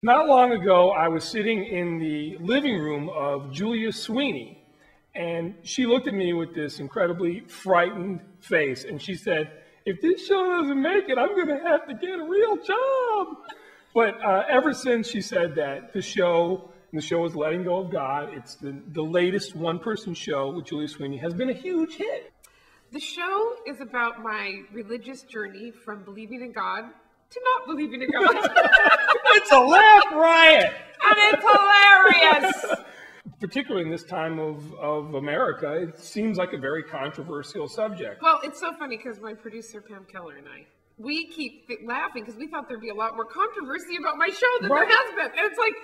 Not long ago, I was sitting in the living room of Julia Sweeney, and she looked at me with this incredibly frightened face, and she said, "If this show doesn't make it, I'm going to have to get a real job." But ever since she said that, the show is Letting Go of God. It's the latest one-person show with Julia Sweeney, has been a huge hit. The show is about my religious journey from believing in God to not believing in God. It's a laugh riot! And it's hilarious! Particularly in this time of America, it seems like a very controversial subject. Well, it's so funny because my producer, Pam Keller, and I, we keep laughing because we thought there'd be a lot more controversy about my show than there has been. And it's like,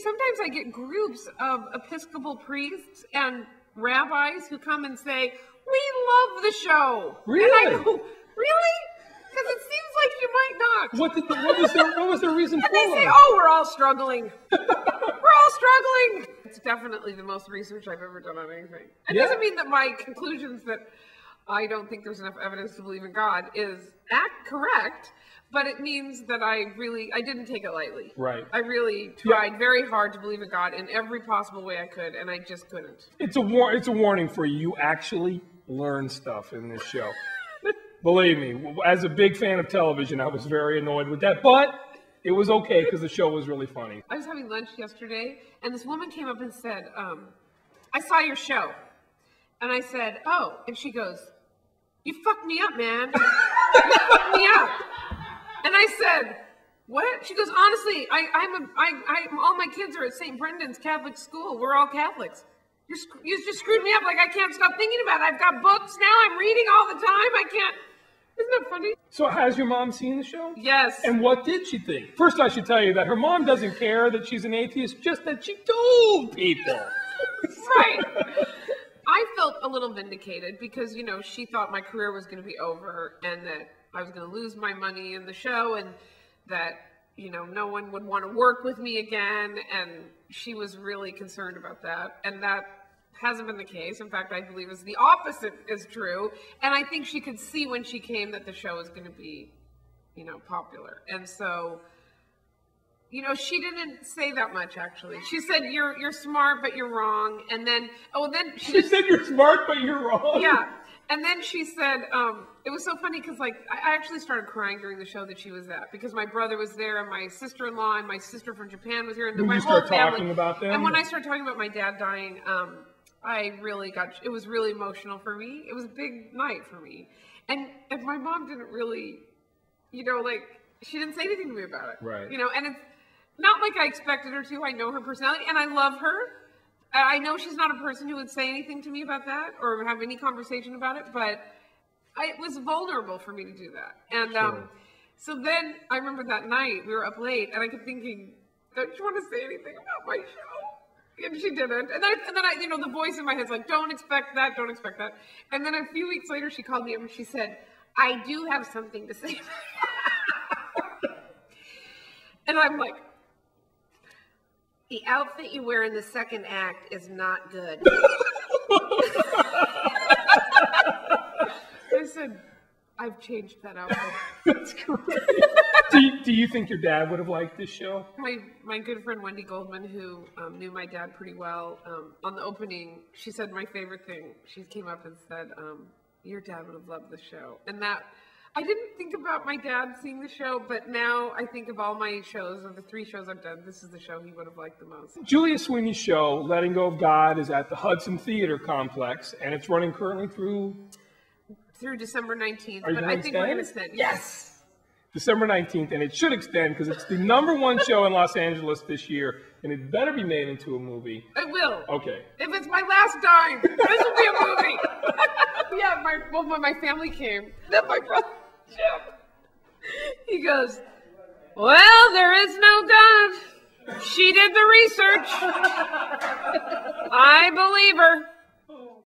sometimes I get groups of Episcopal priests and rabbis who come and say, "We love the show." Really? And I go, "Really?" Because it seems like you might not. What was their reason for it? And they say, "Oh, we're all struggling. We're all struggling." It's definitely the most research I've ever done on anything. It doesn't mean that my conclusions that I don't think there's enough evidence to believe in God is correct, but it means that I didn't take it lightly. Right. I really tried very hard to believe in God in every possible way I could, and I just couldn't. It's a warning for you. You actually learn stuff in this show. Believe me, as a big fan of television, I was very annoyed with that, but it was okay because the show was really funny. I was having lunch yesterday, and this woman came up and said, "I saw your show." And I said, "Oh," and she goes, "You fucked me up, man. You fucked me up." And I said, "What?" She goes, "Honestly, all my kids are at St. Brendan's Catholic school. We're all Catholics. You just screwed me up. Like, I can't stop thinking about it. I've got books now. I'm reading all the time. I can't." Isn't that funny? So has your mom seen the show? Yes. And what did she think? First, I should tell you that her mom doesn't care that she's an atheist, just that she told people. Right. I felt a little vindicated because, she thought my career was going to be over and that I was going to lose my money in the show and that, no one would want to work with me again. And she was really concerned about that. And that hasn't been the case. In fact, I believe the opposite is true. And I think she could see when she came that the show was going to be, popular. And so, she didn't say that much, actually. She said, you're smart, but you're wrong. And then, she said, "You're smart, but you're wrong." Yeah. And then she said, it was so funny because, I actually started crying during the show that she was at because my brother was there and my sister-in-law and my sister from Japan was here. And my whole family. Talking about them? And when I started talking about my dad dying, it was really emotional for me. It was a big night for me. And my mom didn't really, she didn't say anything to me about it. Right. And it's not like I expected her to. I know her personality and I love her. I know she's not a person who would say anything to me about that or have any conversation about it, but it was vulnerable for me to do that. And so then I remember that night we were up late and I kept thinking, "Don't you want to say anything about my show?" And she didn't. And then I, the voice in my head's like, "Don't expect that, don't expect that." And then a few weeks later, she called me up and she said, "I do have something to say." And I'm like, "The outfit you wear in the second act is not good." I said, "I've changed that outfit." That's great. Do you think your dad would have liked this show? My good friend Wendy Goldman, who knew my dad pretty well, on the opening, she said my favorite thing. She came up and said, "Your dad would have loved the show." And that, I didn't think about my dad seeing the show, but now I think of all my shows, of the 3 shows I've done, this is the show he would have liked the most. Julia Sweeney's show, Letting Go of God, is at the Hudson Theater Complex, and it's running currently through December 19th, but I think we're going to extend. Yes! December 19th, and it should extend because it's the #1 show in Los Angeles this year, and it better be made into a movie. It will. Okay. If it's my last dime, this will be a movie. Yeah, when my family came, then my brother, Jeff, he goes, "Well, there is no God. She did the research. I believe her."